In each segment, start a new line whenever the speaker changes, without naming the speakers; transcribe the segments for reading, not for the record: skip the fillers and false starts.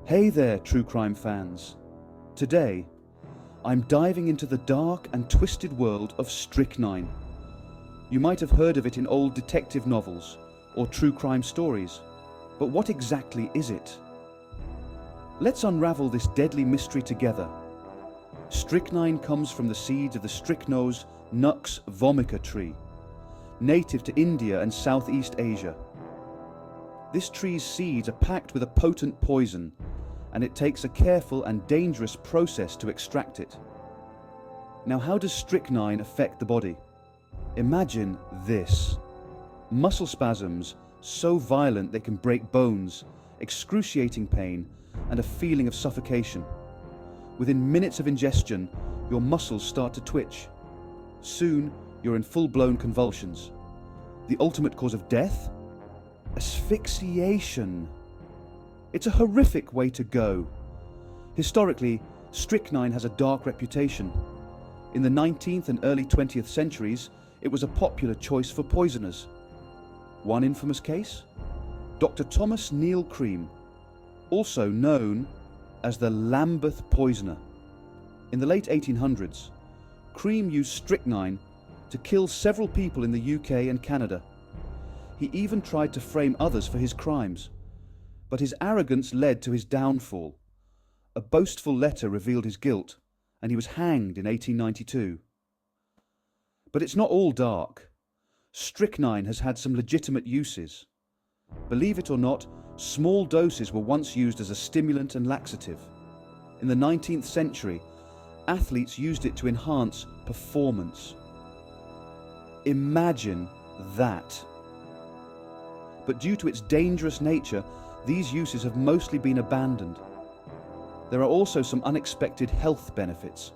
Hey there, true crime fans. Today, I'm diving into the dark and twisted world of strychnine. You might have heard of it in old detective novels or true crime stories, but what exactly is it? Let's unravel this deadly mystery together. Strychnine comes from the seeds of the Strychnos nux-vomica tree, native to India and Southeast Asia. This tree's seeds are packed with a potent poison, and it takes a careful and dangerous process to extract it. Now, how does strychnine affect the body? Imagine this. Muscle spasms so violent they can break bones, excruciating pain, and a feeling of suffocation. Within minutes of ingestion, your muscles start to twitch. Soon, you're in full-blown convulsions. The ultimate cause of death? Asphyxiation. It's a horrific way to go. Historically, strychnine has a dark reputation. In the 19th and early 20th centuries, it was a popular choice for poisoners. One infamous case? Dr. Thomas Neal Cream, also known as the Lambeth poisoner. In the late 1800s, Cream used strychnine to kill several people in the UK and Canada. He even tried to frame others for his crimes, but his arrogance led to his downfall. A boastful letter revealed his guilt, and he was hanged in 1892. But it's not all dark. Strychnine has had some legitimate uses. Believe it or not, small doses were once used as a stimulant and laxative. In the 19th century, athletes used it to enhance performance. Imagine that. But due to its dangerous nature, these uses have mostly been abandoned. There are also some unexpected health benefits.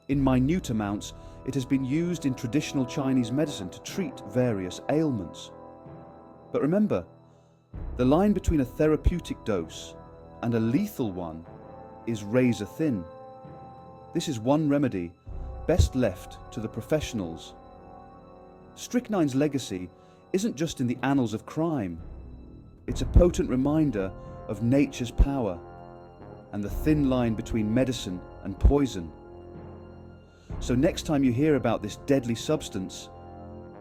In minute amounts, it has been used in traditional Chinese medicine to treat various ailments. But remember, the line between a therapeutic dose and a lethal one is razor thin. This is one remedy best left to the professionals. Strychnine's legacy isn't just in the annals of crime. It's a potent reminder of nature's power and the thin line between medicine and poison. So next time you hear about this deadly substance,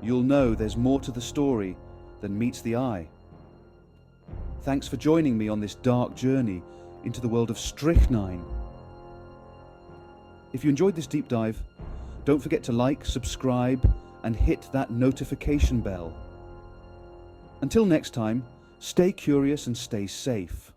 you'll know there's more to the story than meets the eye. Thanks for joining me on this dark journey into the world of strychnine. If you enjoyed this deep dive, don't forget to like, subscribe, and hit that notification bell. Until next time, stay curious and stay safe.